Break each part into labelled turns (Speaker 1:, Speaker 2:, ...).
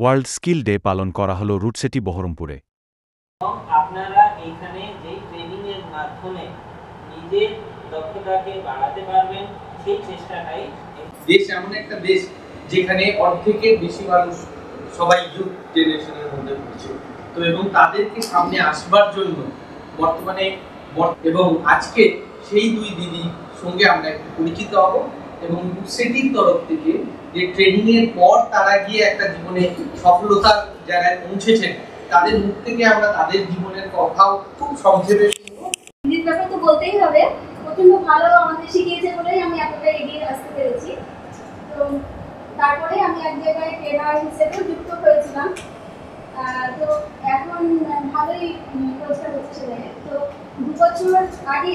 Speaker 1: World skill day পালন করা হলো রুটসিটি বহরমপুরে।
Speaker 2: আপনারা এখানে যে ট্রেনিং এর মাধ্যমে নিজের দক্ষতাকে বাড়াতে পারবেন সেই চেষ্টাটাই।
Speaker 3: দেশ এমন একটা দেশ যেখানে অর্ধেকের বেশি মানুষ সবাই ইউথ জেনারেশনের মধ্যে পড়ছে, তো এবং তাদেরকে সামনে আসবার জন্য বর্তমানে এবং আজকে সেই দুই দিদির সঙ্গে আমরা একটু পরিচিত হব এবং রুটসিটির তরফ থেকে যে ট্রেনিং এর পর তারা গিয়ে একটা জীবনে সফলতার জায়গায় পৌঁছেছেন, তাদের মুখ থেকে আমরা তাদের জীবনের কথাও খুব সংক্ষেপে শুনবো।
Speaker 4: হিন্দির ব্যাপারে তো বলতেই হবে, প্রচন্ড ভালো আমাদের শিখিয়েছে বলেই আমি এতটা এগিয়ে আসতে পেরেছি। তো তারপরে আমি এক জায়গায় ট্রেনার হিসেবেও যুক্ত হয়েছিলাম। তো এখন ভালোই রোজগার হচ্ছে সেখানে। তো 2 বছর আগে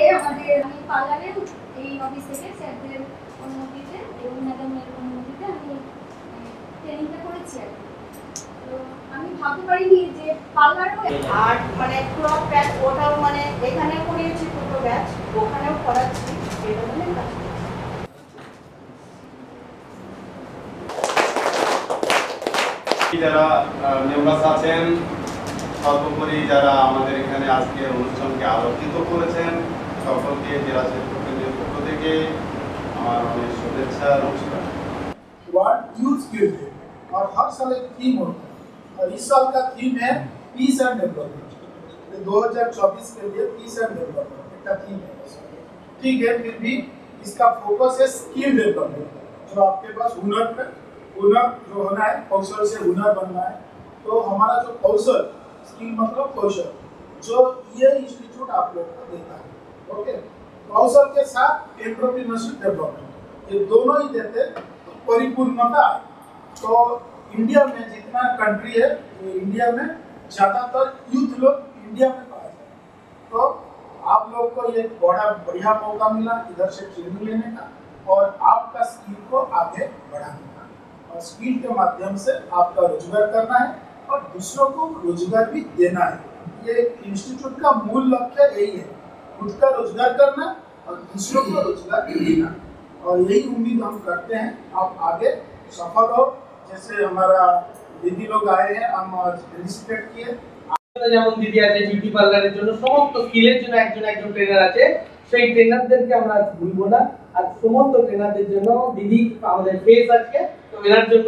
Speaker 4: আমি পার্লারের এই অফিস থেকে স্যারদের অনুমতিতে এবং ম্যাডামের অনুমতিতে আমি ট্রেনিংটা করেছি আর কি। তো আমি ভাবতে পারিনি যে পার্লারও
Speaker 5: আর মানে ক্রপ ব্যাচ ওটাও মানে এখানেও করিয়েছি, দুটো ব্যাচ ওখানেও করাচ্ছি, এটা মানে কাজ করছি।
Speaker 6: যারা মেম্বার আছেন, সর্বোপরি যারা আমাদের এখানে আজকে অনুষ্ঠানকে আলোকিত করেছেন, সকলকে জেলা শিক্ষকের পক্ষ থেকে আমার অনেক শুভেচ্ছা, নমস্কার।
Speaker 7: वर्ल्ड यूथ स्किल डे और हर साल एक थीम होता है और इस साल का थीम है पीस एंड डेवलपमेंट। 2024 के लिए पीस एंड डेवलपमेंट का थीम है। ठीक है, फिर भी इसका फोकस है स्किल डेवलपमेंट। जो आपके पास हुनर जो होना है, कौशल से हुनर बनना है। तो हमारा जो कौशल, स्किल मतलब कौशल, जो ये इंस्टीट्यूट आप लोग को देता है। ओके, कौशल के साथ एंटरप्रेन्योरशिप डेवलपमेंट, ये दोनों ही देते परिपूर्णता। तो इंडिया में जितना कंट्री है, इंडिया में ज़्यादातर यूथ लोग इंडिया में पाए जाते हैं। तो आप लोग को ये बड़ा बढ़िया मौका मिला इधर से ट्रेनिंग लेने का और आपका स्किल को आगे बढ़ाने का, और स्किल के माध्यम से आपका रोजगार करना है और दूसरों को रोजगार भी देना है। ये इंस्टीट्यूट का मूल लक्ष्य यही है, खुद का रोजगार करना और दूसरों को रोजगार देना। और यही उम्मीद हम करते हैं आप आगे सफल हो। जैसे हमारा दीदी लोग आए हैं, हम पार्टिसिपेट किए।
Speaker 3: যেমন দিদি আছে বিউটি পার্লারের জন্য, সমস্ত স্কিলের জন্য একজন ট্রেনার আছে, সেই ট্রেনারদেরকে আমরা ভুলবো না। আর সমস্ত ট্রেনারদের জন্য দিদি আমাদের ফেস আছে, তো এনার জন্য